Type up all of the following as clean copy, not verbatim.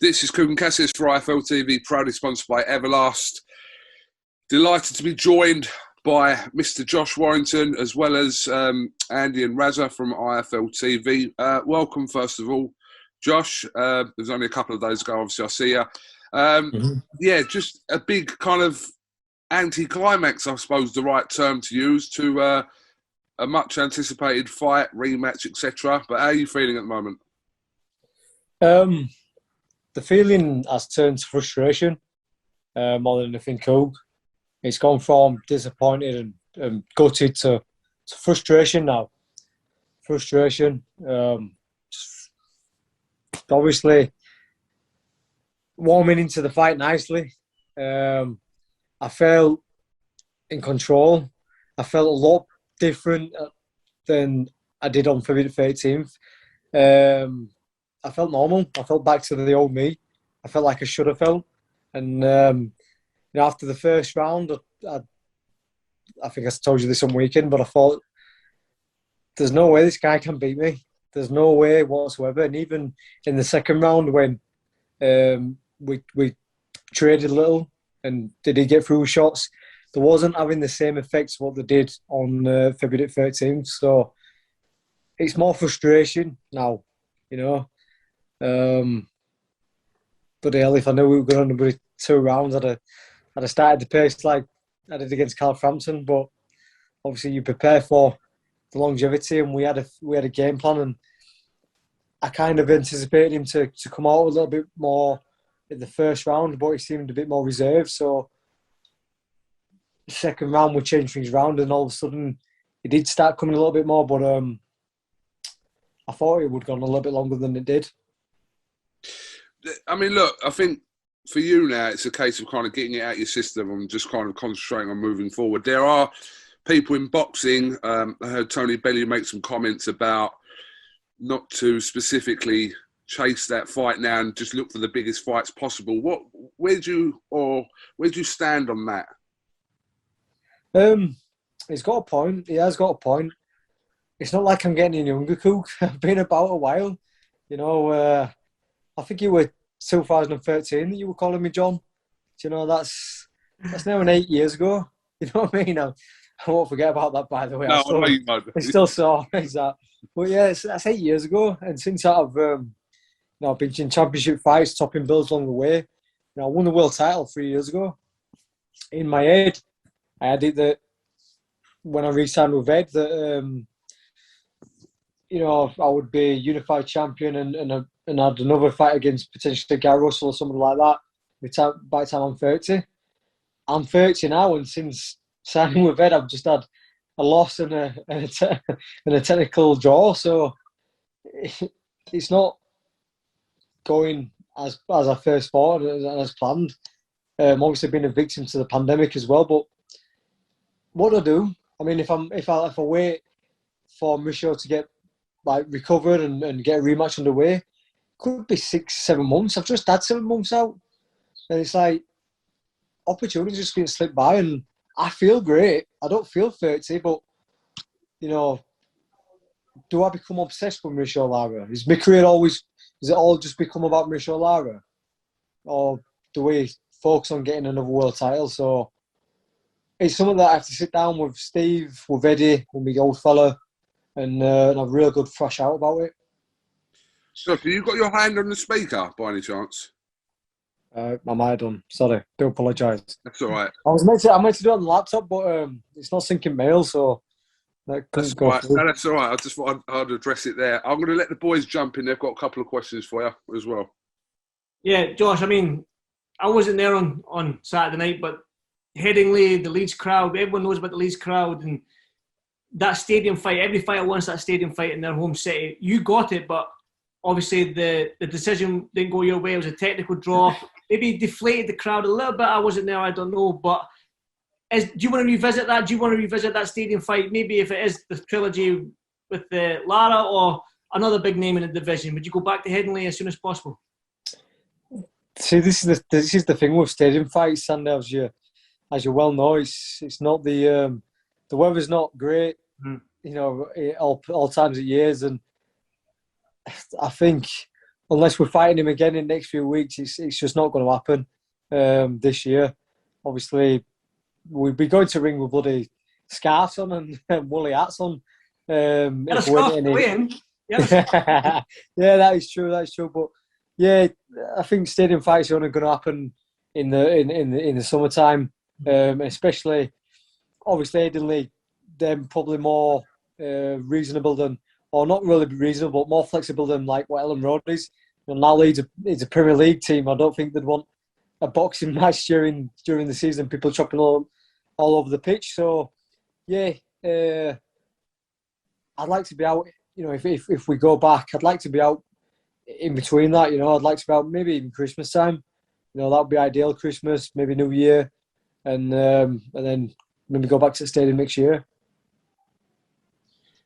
This is KUGAN CASSIUS for IFL TV, proudly sponsored by Everlast. Delighted to be joined by Mr. Josh Warrington, as well as Andy and Razza from IFL TV. Welcome, first of all, Josh. It was only a couple of days ago, obviously, I see you. Yeah, just a big kind of anti-climax, I suppose, the right term to use, to a much-anticipated fight, rematch, etc. But how are you feeling at the moment? The feeling has turned to frustration more than anything, Coog. It's gone from disappointed and gutted to frustration now. Frustration. Obviously, warming into the fight nicely. I felt in control. I felt a lot different than I did on February 13th. I felt normal. I felt back to the old me. I felt like I should have felt. And after the first round, I think I told you this on weekend, but I thought, there's no way this guy can beat me. There's no way whatsoever. And even in the second round, when we traded a little and did he get through shots, there wasn't having the same effects what they did on February 13th. So it's more frustration now, But hell, if I knew we were going to be 2 rounds, I'd have started the pace like I did against Carl Frampton. But obviously, you prepare for the longevity, and we had a game plan, and I kind of anticipated him to come out a little bit more in the first round, but he seemed a bit more reserved. So the second round, we changed things around, and all of a sudden, he did start coming a little bit more. But I thought it would have gone a little bit longer than it did. I mean, look, I think for you now, it's a case of kind of getting it out of your system and just kind of concentrating on moving forward. There are people in boxing, I heard Tony Bellew make some comments about not to specifically chase that fight now and just look for the biggest fights possible. Where do you stand on that? He's got a point. He has got a point. It's not like I'm getting any younger, Cook. I've been about a while. I think it was 2013 that you were calling me John. That's now 8 years ago. You know what I mean? I won't forget about that, by the way. No, it's still sore. Exactly. But yeah, that's 8 years ago. And since I've been in championship fights, topping bills along the way, I won the world title 3 years ago. In my head, I had it that when I re-signed with Ed, that I would be unified champion and had another fight against potentially Gary Russell or something like that by the time I'm 30. I'm 30 now, and since signing with Ed, I've just had a loss and a technical draw. So it's not going as I first thought and as planned. Obviously, been a victim to the pandemic as well. But what do I do? I mean, if I wait for Michael to get recovered and get a rematch underway, could be 6-7 months. I've just had 7 months out, and it's like opportunities just getting slipped by, and I feel great. I don't feel 30, but do I become obsessed with Michael Lara? Is my career does it all just become about Michael Lara, or do we focus on getting another world title? So it's something that I have to sit down with Steve, with Eddie, with my old fella, and have a real good thrash out about it. So, have you got your hand on the speaker by any chance? I might have done. Sorry, do apologise. That's all right. I meant to do it on the laptop, but it's not syncing mail, so that's all right. No, that's all right. I just thought I'd address it there. I'm going to let the boys jump in. They've got a couple of questions for you as well. Yeah, Josh. I mean, I wasn't there on Saturday night, but Headingley, the Leeds crowd, everyone knows about the Leeds crowd and that stadium fight. Every fighter wants that stadium fight in their home city. You got it, but obviously the decision didn't go your way. It was a technical draw. Maybe deflated the crowd a little bit. I wasn't there, I don't know. But do you want to revisit that? Do you want to revisit that stadium fight? Maybe if it is the trilogy with the Lara or another big name in the division, would you go back to Headingley as soon as possible? See, this is the thing with stadium fights, Sandy, as you well know, it's not the weather's not great, all times of years, and I think unless we're fighting him again in the next few weeks, it's just not going to happen this year. Obviously, we'd be going to ring with bloody scarves on and woolly hats on. Get a scarf playing. Yeah, that is true. But yeah, I think stadium fights are only going to happen in the summertime, especially obviously Headingley. They're probably more reasonable than, or not really reasonable, but more flexible than like what Ellen Road is. And now Leeds is a Premier League team. I don't think they'd want a boxing match during the season. People chopping all over the pitch. So yeah, I'd like to be out. You know, if we go back, I'd like to be out in between that. You know, I'd like to be out maybe even Christmas time. You know, that would be ideal. Christmas, maybe New Year, and then maybe go back to the stadium next year.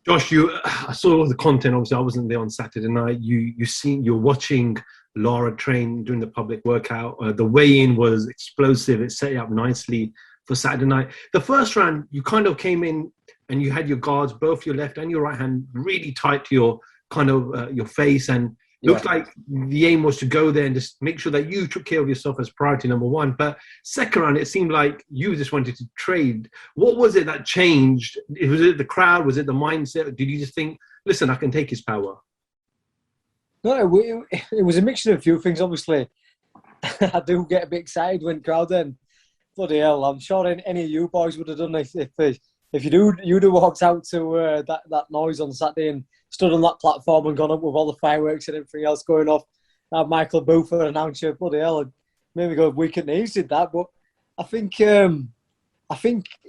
Josh, I saw the content. Obviously, I wasn't there on Saturday night. You're watching Lara train during the public workout. The weigh-in was explosive. It set you up nicely for Saturday night. The first round, you kind of came in and you had your guards, both your left and your right hand, really tight to your kind of your face, and looked like the aim was to go there and just make sure that you took care of yourself as priority number one. But second round, it seemed like you just wanted to trade. What was it that changed? Was it the crowd? Was it the mindset? Did you just think, listen, I can take his power? No, it was a mixture of a few things. Obviously, I do get a bit excited when crowd then. Bloody hell, I'm sure any of you boys would have done this if you'd have walked out to that noise on Saturday and stood on that platform and gone up with all the fireworks and everything else going off. Michael Booth announced you, bloody hell, and maybe go weak at knees did that. But I think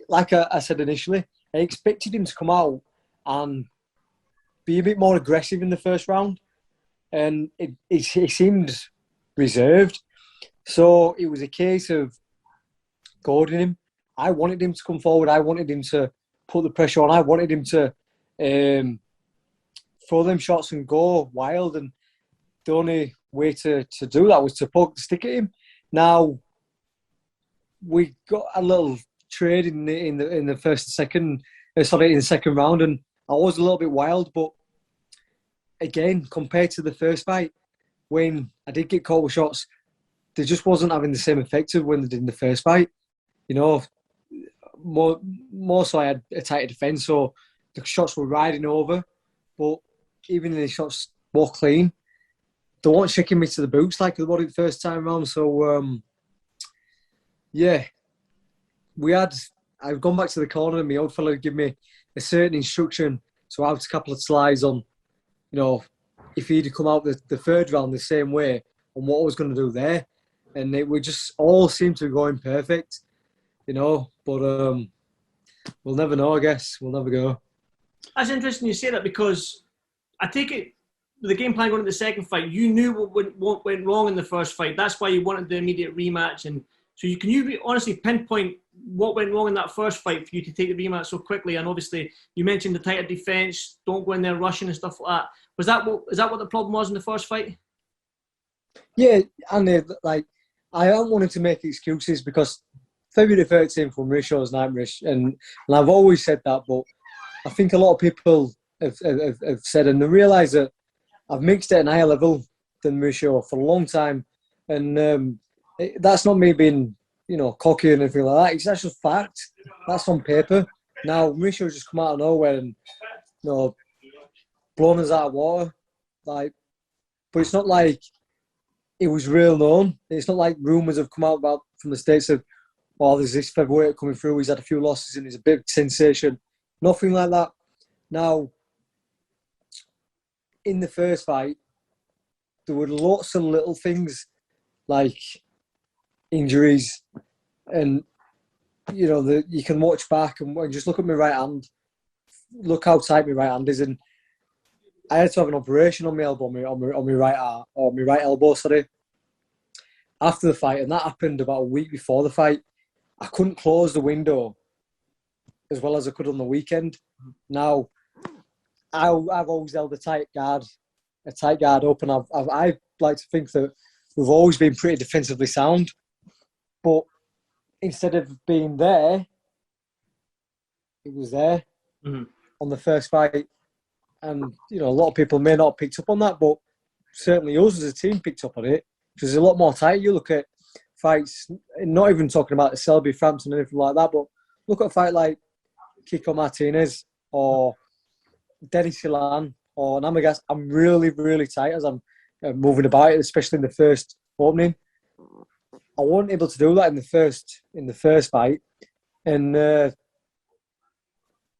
like I said initially, I expected him to come out and be a bit more aggressive in the first round, and he seemed reserved. So it was a case of goading him. I wanted him to come forward. I wanted him to put the pressure on. I wanted him to throw them shots and go wild. And the only way to do that was to poke the stick at him. Now, we got a little trade in the second round, and I was a little bit wild. But again, compared to the first fight, when I did get caught with shots, they just wasn't having the same effect of when they did in the first fight. You know, more so I had a tighter defence, so the shots were riding over. But even the shots were clean, they weren't shaking me to the boots like they were the first time around. So, yeah, I've gone back to the corner and my old fella gave me a certain instruction to out a couple of slides on, you know, if he'd come out the third round the same way and what I was going to do there. And it would just all seem to be going perfect, you know, but we'll never know, I guess. We'll never go. That's interesting you say that, because I take it the game plan going into the second fight, you knew what went wrong in the first fight. That's why you wanted the immediate rematch. And so can you honestly pinpoint what went wrong in that first fight for you to take the rematch so quickly? And obviously, you mentioned the tighter defence, don't go in there rushing and stuff like that. Is that what the problem was in the first fight? Yeah, and I don't want to make excuses, because February 13th for Mauricio's nightmarish, and I've always said that, but I think a lot of people have said, and they realise that I've mixed it at an higher level than Mauricio for a long time, and that's not me being, you know, cocky and anything like that. It's actual fact. That's on paper. Now Mauricio's just come out of nowhere and, you know, blown us out of water, but it's not like it was real known. It's not like rumours have come out about from the States of, oh, there's this featherweight coming through, he's had a few losses and he's a big sensation. Nothing like that. Now, in the first fight, there were lots of little things like injuries, and, you know, you can watch back and just look at my right hand, look how tight my right hand is, and I had to have an operation on my elbow, on my right arm, or my right elbow, sorry, after the fight, and that happened about a week before the fight. I couldn't close the window as well as I could on the weekend. Now, I've always held a tight guard up, and I like to think that we've always been pretty defensively sound. But instead of being there, it was there on the first fight. And, you know, a lot of people may not have picked up on that, but certainly us as a team picked up on it. Because there's a lot more tight. You look at fights, not even talking about the Selby, Frampton, anything like that, but look at a fight like Kiko Martinez or Dennis Silan or Namagas. I'm really, really tight as I'm moving about it, especially in the first opening. I wasn't able to do that in the first fight, and I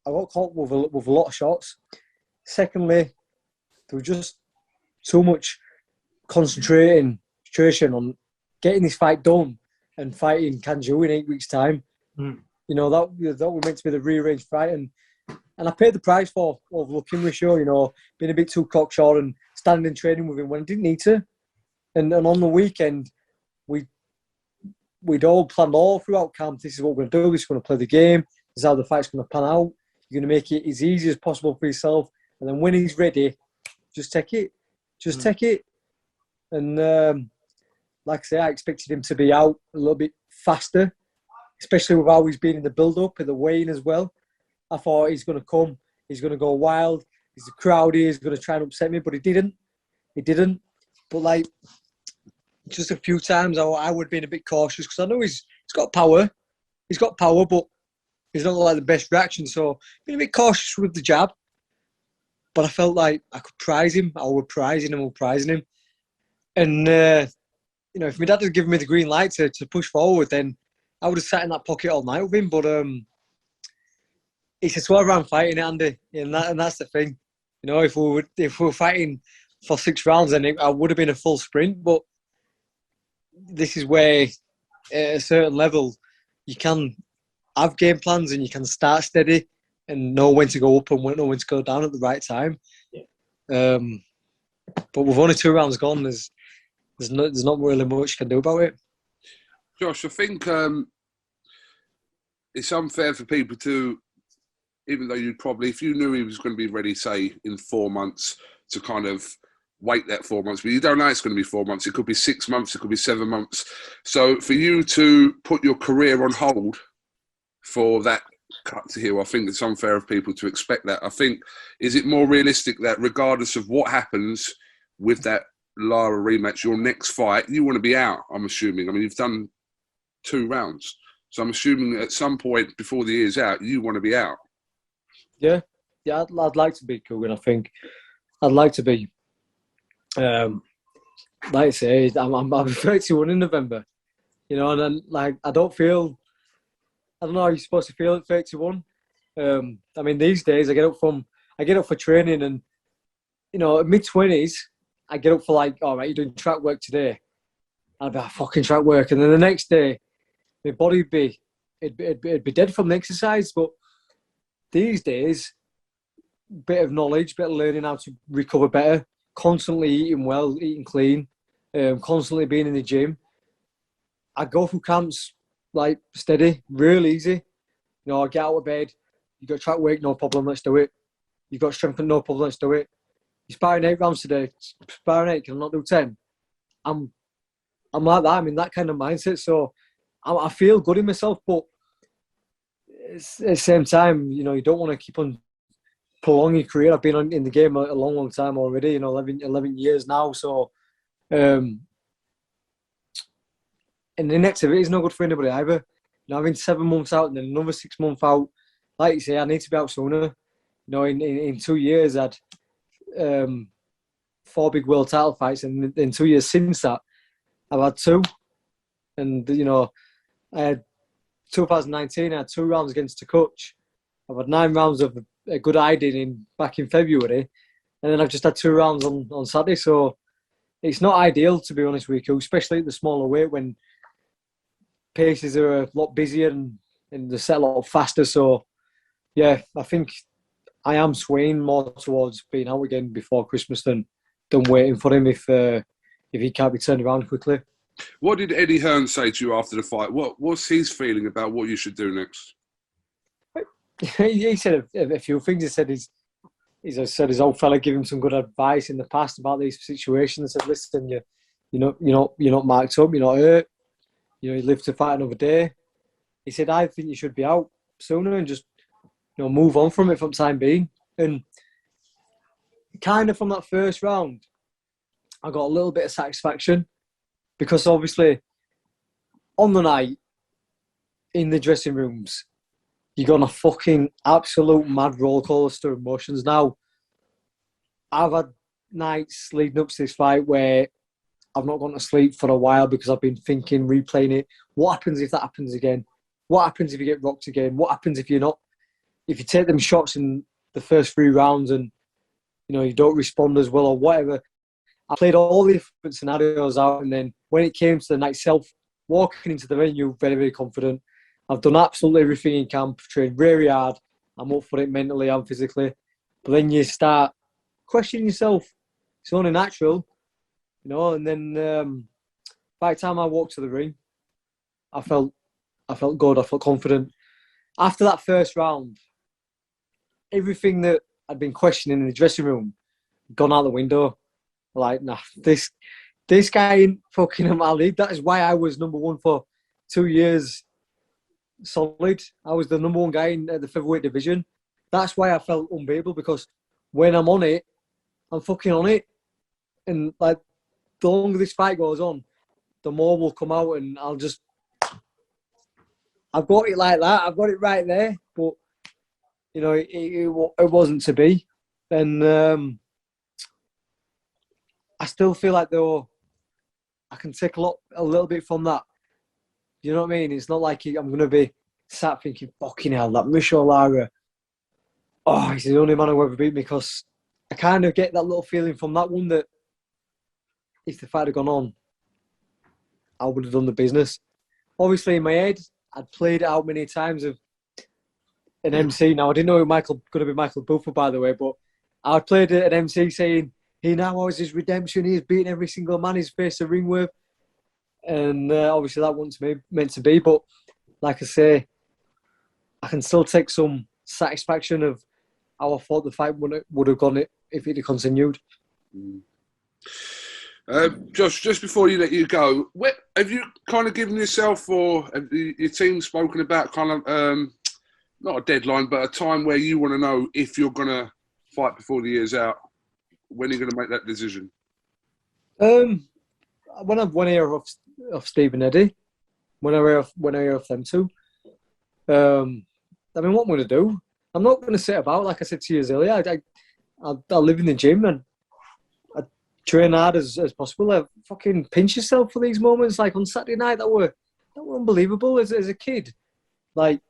got caught with a lot of shots. Secondly, there was just too much concentration on getting this fight done and fighting Kanju in 8 weeks' time. You know, that was meant to be the rearranged fight, and I paid the price for overlooking Risho, you know, being a bit too cocksure and standing in training with him when I didn't need to. And on the weekend, we'd all planned all throughout camp, this is what we're going to do, we're going to play the game, this is how the fight's going to pan out, you're going to make it as easy as possible for yourself, and then when he's ready, just take it. Take it. And like I say, I expected him to be out a little bit faster, especially with how he's been in the build-up and the weigh-in as well. I thought he's going to come, he's going to go wild, he's a crowd here, he's going to try and upset me, but he didn't. But like, just a few times I would have been a bit cautious because I know he's got power. He's got power, but he's not like the best reaction. So been a bit cautious with the jab. But I felt like I could prize him. I was prizing him. And, you know, if my dad had given me the green light to push forward, then I would have sat in that pocket all night with him. But it's a 12-round fight, isn't it, Andy? And that's the thing. You know, if we were fighting for 6 rounds, then I would have been a full sprint. But this is where, at a certain level, you can have game plans and you can start steady and know when to go up and know when to go down at the right time. Yeah. But with only 2 rounds gone, there's not really much you can do about it. Josh, I think it's unfair for people to, even though you'd probably, if you knew he was going to be ready, say, in 4 months, to kind of wait that 4 months, but you don't know it's going to be 4 months. It could be 6 months. It could be 7 months. So for you to put your career on hold for that cut to heal, I think it's unfair of people to expect that. I think, is it more realistic that regardless of what happens with that Lara rematch, your next fight, you want to be out, I'm assuming? I mean, you've done 2 rounds. So I'm assuming at some point before the year's out, you want to be out. Yeah, I'd like to be KUGAN, I think. I'd like to be. Like I say, I'm 31 in November. You know, and then, like, I don't know how you're supposed to feel at 31. I mean, these days I get up for training, and you know, at mid-20s, I get up for like, all right, you're doing track work today. I'd be like, fucking track work, and then the next day, my body would be dead from the exercise. But these days, bit of knowledge, bit of learning how to recover better, constantly eating well, eating clean, constantly being in the gym. I go through camps like steady, real easy. You know, I get out of bed, you got track work, no problem, let's do it. You got strength, no problem, let's do it. You're sparring 8 rounds today, sparring 8, can I not do 10? I'm like that, I'm in that kind of mindset, so I feel good in myself, but at the same time, you know, you don't want to keep on prolonging your career. I've been in the game a long time already, you know, 11 years now, so and the inactivity is no good for anybody either. You know, I've been 7 months out and then another 6 months out. Like you say, I need to be out sooner. You know, in 2 years, I'd 4 big world title fights, and in 2 years since that, I've had 2. And, you know, I had 2019, I had 2 rounds against the coach. I've had 9 rounds of a good hiding back in February, and then I've just had 2 rounds on Saturday. So it's not ideal, to be honest with you, especially at the smaller weight when paces are a lot busier and they set a lot faster. So, yeah, I think I am swaying more towards being out again before Christmas than waiting for him if he can't be turned around quickly. What did Eddie Hearn say to you after the fight? What's his feeling about what you should do next? He said a few things. He said his old fella gave him some good advice in the past about these situations. He said, listen, you're not marked up, you're not hurt. You know, you live to fight another day. He said, I think you should be out sooner and just, you know, move on from it for the time being. And kind of from that first round, I got a little bit of satisfaction because obviously on the night in the dressing rooms, you're on a fucking absolute mad roller coaster of emotions. Now, I've had nights leading up to this fight where I've not gone to sleep for a while because I've been thinking, replaying it. What happens if that happens again? What happens if you get rocked again? What happens if you take them shots in the first 3 rounds and you don't respond as well or whatever? I played all the different scenarios out, and then when it came to the night itself, walking into the venue, very, very confident. I've done absolutely everything in camp, trained very hard. I'm up for it mentally and physically. But then you start questioning yourself. It's only natural, and then by the time I walked to the ring, I felt good, I felt confident. After that first round, everything that I'd been questioning in the dressing room gone out the window. Like, nah, this guy ain't fucking in my league. That is why I was number 1 for 2 years solid. I was the number 1 guy in the featherweight division. That's why I felt unbeatable, because when I'm on it, I'm fucking on it. And like, the longer this fight goes on, the more will come out, and I've got it like that. I've got it right there, but it wasn't to be. And I still feel like though I can take a little bit from that. You know what I mean? It's not like I'm going to be sat thinking, fucking hell, that Michel Lara, he's the only man who ever beat me, because I kind of get that little feeling from that one that if the fight had gone on, I would have done the business. Obviously, in my head, I'd played it out many times of an MC. Now, I didn't know it was going to be Michael Buffer, by the way, but I played it an MC saying, he now has his redemption. He's beaten every single man he's faced a ring with. And obviously that wasn't meant to be. But like I say, I can still take some satisfaction of how I thought the fight would have gone if it had continued. Josh, just before you let you go, have you kind of given yourself, or have your team spoken about kind of, not a deadline, but a time where you want to know if you're going to fight before the year's out? When are you going to make that decision? When I hear of Steve and Eddie, when I hear of them two, what I'm going to do, I'm not going to sit about. Like I said to you earlier, I live in the gym and I train hard as possible. I fucking pinch yourself for these moments. Like on Saturday night, that were unbelievable as a kid. Like,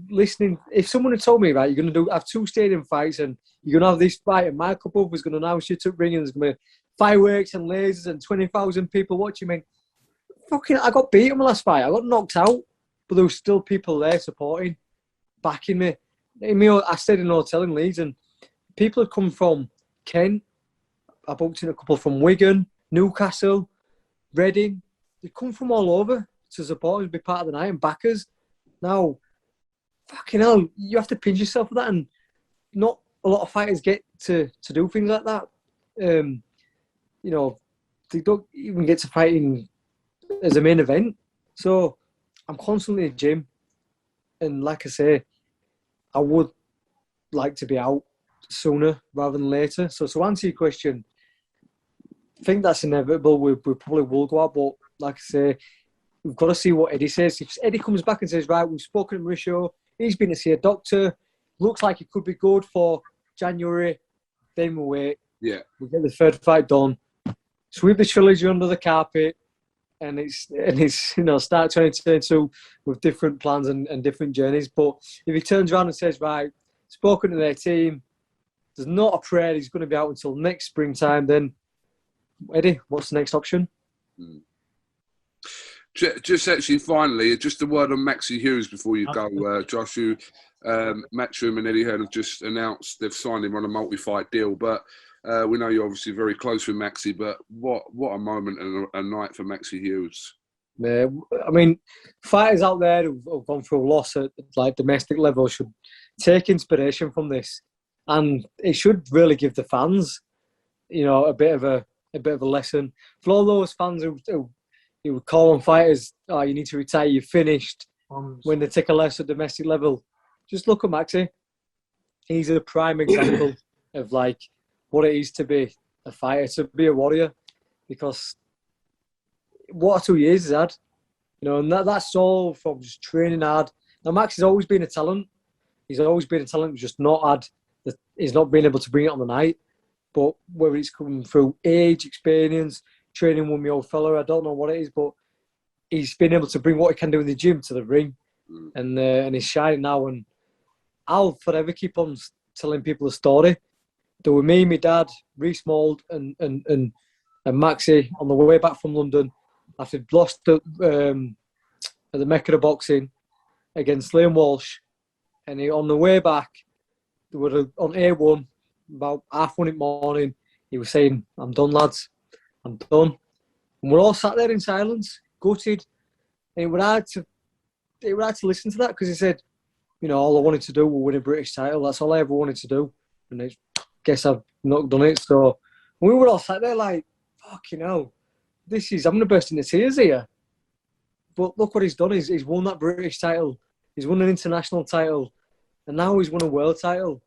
listening, if someone had told me, right, you're going to have 2 stadium fights and you're going to have this fight and Michael Buff was going to announce you to ring and there's going to be fireworks and lasers and 20,000 people watching me. I got beat in my last fight. I got knocked out, but there was still people there supporting, backing me. I stayed in a hotel in Leeds and people had come from Kent. I booked in a couple from Wigan, Newcastle, Reading. They'd come from all over to support and be part of the night and back us. Now, fucking hell, you have to pinch yourself for that, and not a lot of fighters get to do things like that. They don't even get to fighting as a main event. So I'm constantly in the gym, and like I say, I would like to be out sooner rather than later. So to answer your question, I think that's inevitable. We probably will go out, but like I say, we've got to see what Eddie says. If Eddie comes back and says, right, we've spoken to Mauricio, he's been to see a doctor, looks like it could be good for January, then we'll wait. Yeah. We'll get the third fight done, sweep the trilogy under the carpet, and it's start 2022 with different plans and different journeys. But if he turns around and says, right, spoken to their team, there's not a prayer he's going to be out until next springtime, then Eddie, what's the next option? Just actually, finally, just a word on Maxi Hughes before you go, Josh. Matchroom and Eddie Hearn have just announced they've signed him on a multi-fight deal, but we know you're obviously very close with Maxi. But what a moment and a night for Maxi Hughes. Yeah, I mean, fighters out there who've gone through a loss at like domestic level should take inspiration from this, and it should really give the fans, a bit of a lesson for all those fans who would call on fighters, oh, you need to retire, you've finished, when they take a loss at domestic level. Just look at Maxi. He's a prime example of like what it is to be a fighter, to be a warrior, because what 2 years he's had, you know, and that's all from just training hard. Now Max has always been a talent. He's always been a talent, just not had he's not been able to bring it on the night. But whether it's coming through age, experience, training with my old fella, I don't know what it is, but he's been able to bring what he can do in the gym to the ring, and he's shining now. And I'll forever keep on telling people the story. There were me, my dad, Reece Mould, and Maxie on the way back from London after he'd lost at the Mecca of boxing against Liam Walsh. And on the way back, they were on A1 about 1:30 in the morning. He was saying, "I'm done, lads. I'm done." And we're all sat there in silence, gutted. And it was hard to listen to that, because he said, you know, all I wanted to do was win a British title. That's all I ever wanted to do. And I guess I've not done it. So we were all sat there like, fucking hell, I'm going to burst into tears here. But look what he's done. He's won that British title. He's won an international title. And now he's won a world title.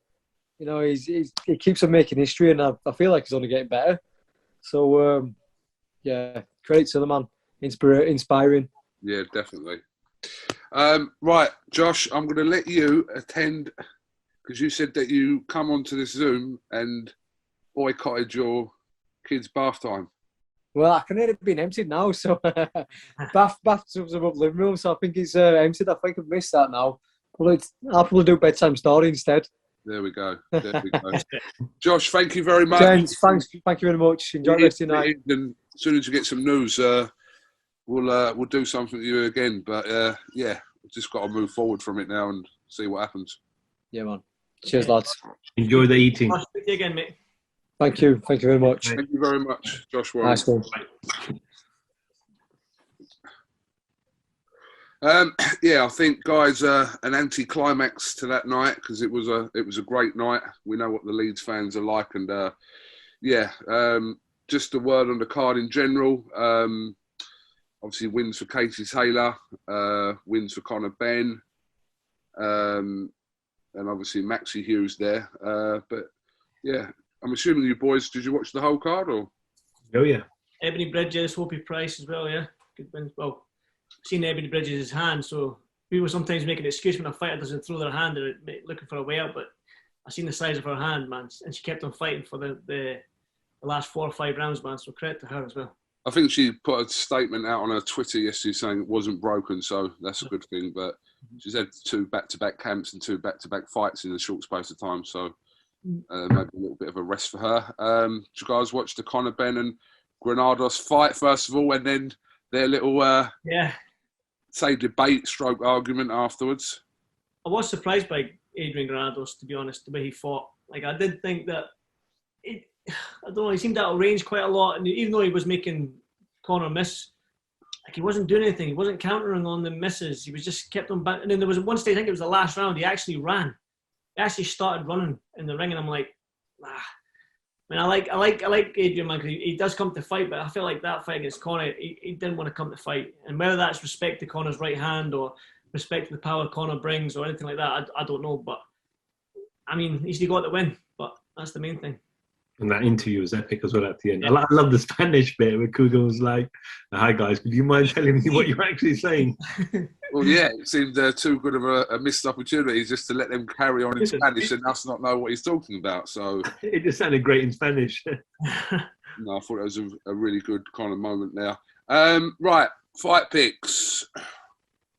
You know, he keeps on making history, and I feel like he's only getting better. So, yeah, credit to the man. Inspiring. Yeah, definitely. Right, Josh, I'm going to let you attend, because you said that you come onto this Zoom and boycotted your kids' bath time. Well, I can hear it being emptied now, so bathtub's above living room, so I think it's emptied. I think I've missed that now. Well, I'll probably do bedtime story instead. There we go. Josh, thank you very much. Gents, thank you very much. Enjoy the rest of your night. And as soon as you get some news, we'll do something with you again. But yeah, we've just got to move forward from it now and see what happens. Yeah, man. Cheers, lads. Enjoy the eating. I'll speak to you again, mate. Thank you very much. Thank you very much, Josh Warrington. Nice one. Yeah, I think, guys, an anti-climax to that night, because it was a great night. We know what the Leeds fans are like, and just a word on the card in general. Obviously, wins for Casey Taylor, wins for Conor Benn, and obviously Maxie Hughes there. But yeah, I'm assuming you boys, did you watch the whole card or? Oh yeah. Ebony Bridges, Hopi Price as well, yeah. Good win. Well, seen Ebony Bridges' hand, so people sometimes make an excuse when a fighter doesn't throw their hand or looking for a way out, but I've seen the size of her hand, man, and she kept on fighting for the last 4 or 5 rounds, man, so credit to her as well. I think she put a statement out on her Twitter yesterday saying it wasn't broken, so that's a good thing, but she's had 2 back-to-back camps and 2 back-to-back fights in a short space of time, so maybe a little bit of a rest for her. Did you guys watch the Conor Benn and Granados fight, first of all, and then their little say debate stroke argument afterwards? I was surprised by Adrian Granados, to be honest, the way he fought. Like, I did think that I don't know, he seemed out of range quite a lot, and even though he was making Conor miss, like, he wasn't doing anything. He wasn't countering on the misses. He was just kept on back. And then there was one stage, I think it was the last round, he actually ran. He actually started running in the ring, and I'm like, I mean, I like Adrian, man, because he does come to fight, but I feel like that fight against Conor, he didn't want to come to fight. And whether that's respect to Conor's right hand or respect to the power Conor brings or anything like that, I don't know. But, I mean, he's got the win, but that's the main thing. And that interview was epic as well at the end. Yeah. I love the Spanish bit where KUGAN was like, "Hi guys, would you mind telling me what you're actually saying?" Well, yeah, it seemed too good of a missed opportunity just to let them carry on in Spanish and us not know what he's talking about. So it just sounded great in Spanish. No, I thought it was a really good kind of moment there. Right, fight picks.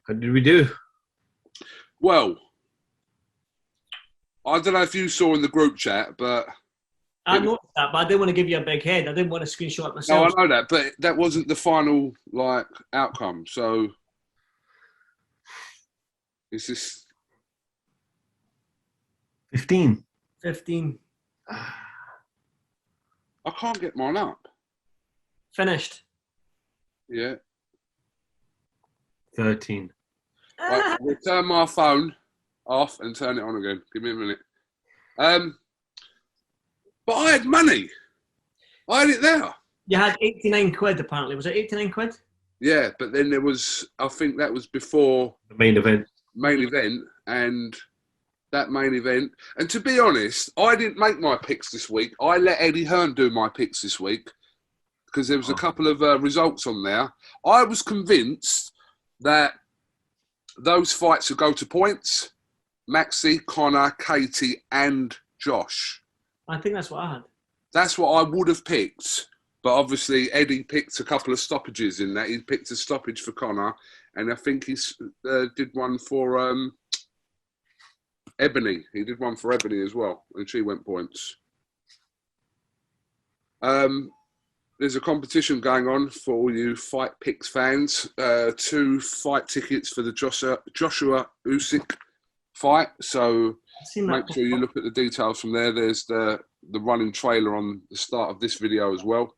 How did we do? Well, I don't know if you saw in the group chat, but I noticed that, but I didn't want to give you a big head. I didn't want to screenshot it myself. No, I know that, but that wasn't the final outcome. So it's just 15. I can't get mine up. Finished. Yeah. 13. Right, we'll turn my phone off and turn it on again. Give me a minute. But I had money. I had it there. You had 89 quid, apparently. Was it 89 quid? Yeah, but then there was, I think that was before the main event. And that main event. And to be honest, I didn't make my picks this week. I let Eddie Hearn do my picks this week because there was a couple of results on there. I was convinced that those fights would go to points. Maxi, Connor, Katie and Josh. I think that's what I had. That's what I would have picked. But obviously, Eddie picked a couple of stoppages in that. He picked a stoppage for Connor. And I think he did one for Ebony. He did one for Ebony as well. And she went points. There's a competition going on for all you Fight Picks fans. 2 fight tickets for the Joshua Usyk fight. So make sure you look at the details from there. There's the running trailer on the start of this video as well.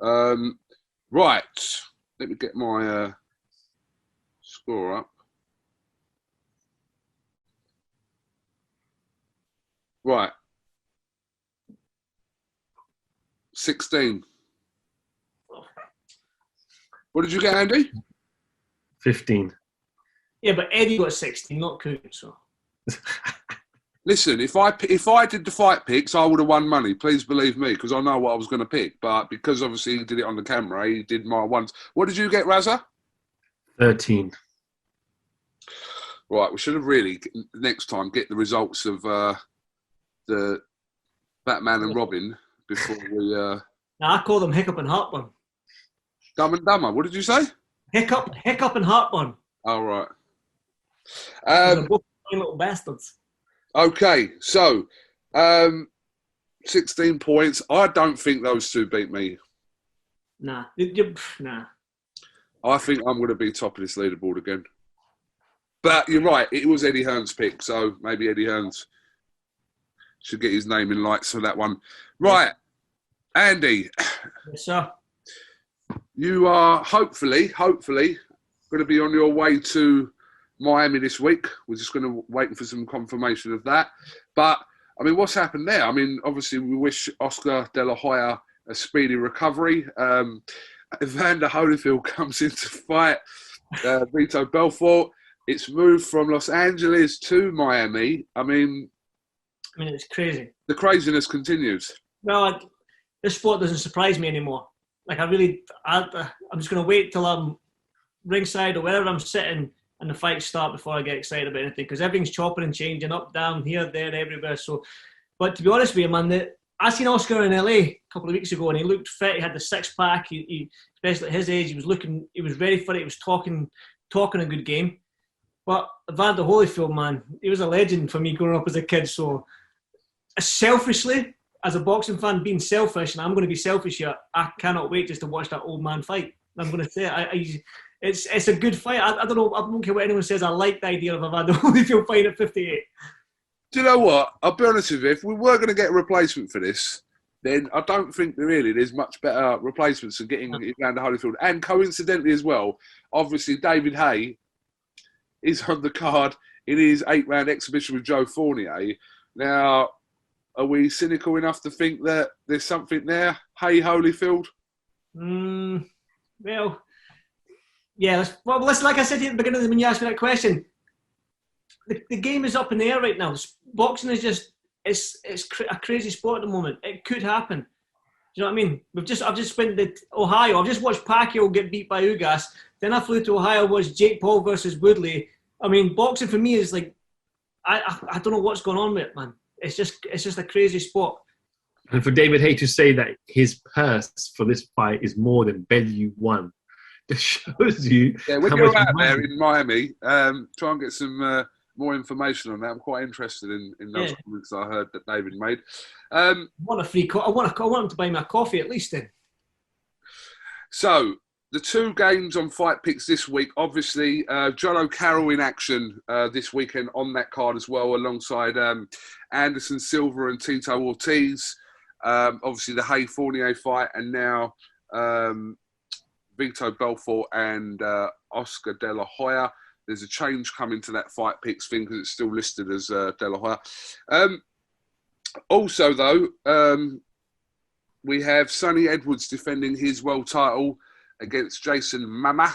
Right. Let me get my score up. Right. 16. What did you get, Andy? 15. Yeah, but Eddie got 16, not KUGAN, so. Listen, if I did the fight picks, I would have won money. Please believe me, because I know what I was going to pick. But because obviously he did it on the camera, he did my ones. What did you get, Raza? 13. Right, we should have really, next time, get the results of the Batman and Robin before we... Now, I call them Hiccup and Heartburn. Dumb and Dumber. What did you say? Hiccup and Heartburn. Oh, right. They're both little bastards. Okay, so 16 points. I don't think those 2 beat me. Nah. Nah. I think I'm going to be top of this leaderboard again. But you're right, it was Eddie Hearn's pick, so maybe Eddie Hearn's should get his name in lights for that one. Right, Andy. Yes, sir. You are hopefully going to be on your way to Miami this week. We're just going to wait for some confirmation of that. But, I mean, what's happened there? I mean, obviously, we wish Oscar De La Hoya a speedy recovery. Evander Holyfield comes in to fight Vito Belfort. It's moved from Los Angeles to Miami. I mean, it's crazy. The craziness continues. Well, this sport doesn't surprise me anymore. Like, I'm just going to wait till I'm ringside or wherever I'm sitting and the fights start before I get excited about anything, because everything's chopping and changing, up, down, here, there, everywhere. So, but to be honest with you, man, I seen Oscar in LA a couple of weeks ago, and he looked fit. He had the 6-pack. He especially at his age, he was ready for it. He was talking a good game. But Evander Holyfield, man, he was a legend for me growing up as a kid. So, selfishly, as a boxing fan, being selfish, and I'm going to be selfish here, I cannot wait just to watch that old man fight. I'm going to say it. It's a good fight. I don't know. I don't care what anyone says. I like the idea of Evander Holyfield fighting at 58. Do you know what? I'll be honest with you. If we were going to get a replacement for this, then I don't think there's much better replacements than getting Evander Holyfield. And coincidentally as well, obviously David Haye is on the card in his 8-round exhibition with Joe Fournier. Now, are we cynical enough to think that there's something there? Haye Holyfield? Well, yeah. Listen, like I said at the beginning when you asked me that question, the game is up in the air right now. Boxing is just it's a crazy sport at the moment. It could happen. Do you know what I mean? I've just went to Ohio. I've just watched Pacquiao get beat by Ugas. Then I flew to Ohio, watched Jake Paul versus Woodley. I mean, boxing for me is like I don't know what's going on with it, man. It's just a crazy sport. And for David Haye to say that his purse for this fight is more than Bellew won, it shows you. Yeah, when you're out there in Miami, try and get some more information on that. I'm quite interested in those comments I heard that David made. I want a free. I want him to buy me a coffee at least then. So the 2 games on Fight Picks this week, obviously, John O'Carroll in action this weekend on that card as well, alongside Anderson Silva and Tito Ortiz. Obviously, the Haye Fournier fight, and now Vito Belfort and Oscar De La Hoya. There's a change coming to that Fight Picks thing because it's still listed as De La Hoya. Also, though, we have Sonny Edwards defending his world title against Jason Mama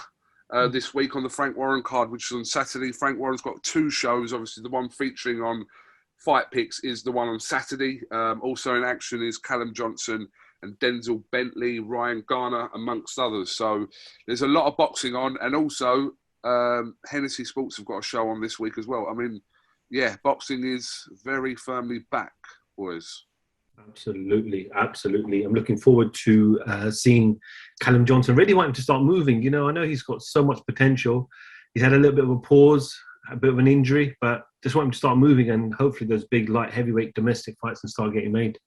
this week on the Frank Warren card, which is on Saturday. Frank Warren's got 2 shows, obviously the one featuring on fight picks is the one on Saturday. Also in action is Callum Johnson and Denzel Bentley, Ryan Garner, amongst others. So there's a lot of boxing on, and also Hennessy Sports have got a show on this week as well. I mean, yeah, boxing is very firmly back, boys. Absolutely, absolutely. I'm looking forward to seeing Callum Johnson. Really want him to start moving. You know, I know he's got so much potential. He's had a little bit of a pause, a bit of an injury, but just want him to start moving, and hopefully those big light heavyweight domestic fights can start getting made.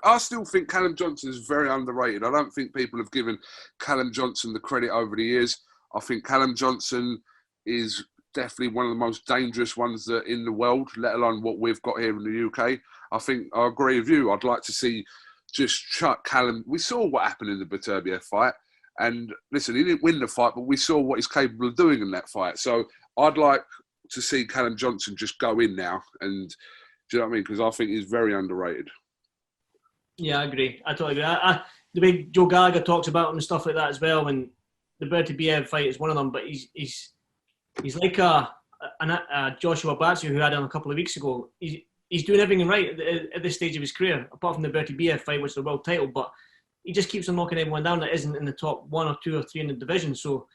I still think Callum Johnson is very underrated. I don't think people have given Callum Johnson the credit over the years. I think Callum Johnson is definitely one of the most dangerous ones that in the world, let alone what we've got here in the UK. I think I agree with you. I'd like to see just chuck Callum. We saw what happened in the Beterbiev fight. And listen, he didn't win the fight, but we saw what he's capable of doing in that fight. So I'd like to see Callum Johnson just go in now. And do you know what I mean? Because I think he's very underrated. Yeah, I agree. I totally agree. The way Joe Gallagher talks about him and stuff like that as well, and the Beterbiev fight is one of them, but he's like a Joshua Batsu who had him a couple of weeks ago. He's doing everything right at this stage of his career, apart from the Beterbiev fight, which is the world title, but he just keeps on knocking everyone down that isn't in the top 1 or 2 or 3 in the division. So,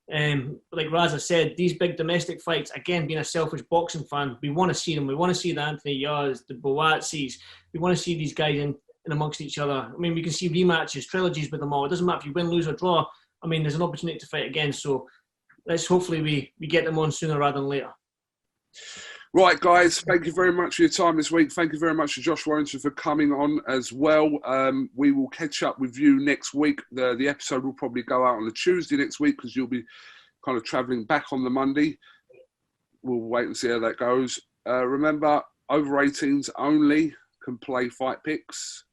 like Raza said, these big domestic fights, again, being a selfish boxing fan, we want to see them. We want to see the Anthony Yards, the Boatsis. We want to see these guys in amongst each other. I mean, we can see rematches, trilogies with them all. It doesn't matter if you win, lose or draw. I mean, there's an opportunity to fight again. So let's hopefully we get them on sooner rather than later. Right, guys, thank you very much for your time this week. Thank you very much to Josh Warrington for coming on as well. We will catch up with you next week. The episode will probably go out on the Tuesday next week because you'll be kind of travelling back on the Monday. We'll wait and see how that goes. Remember, over 18s only can play fight picks.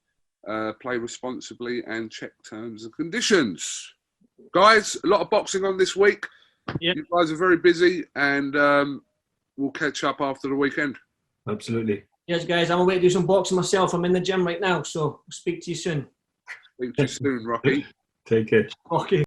Play responsibly and check terms and conditions. Guys, a lot of boxing on this week. Yep. You guys are very busy, and we'll catch up after the weekend. Absolutely. Yes, guys, I'm away to do some boxing myself. I'm in the gym right now, so I'll speak to you soon. Speak to you soon, Rocky. Take care. Okay.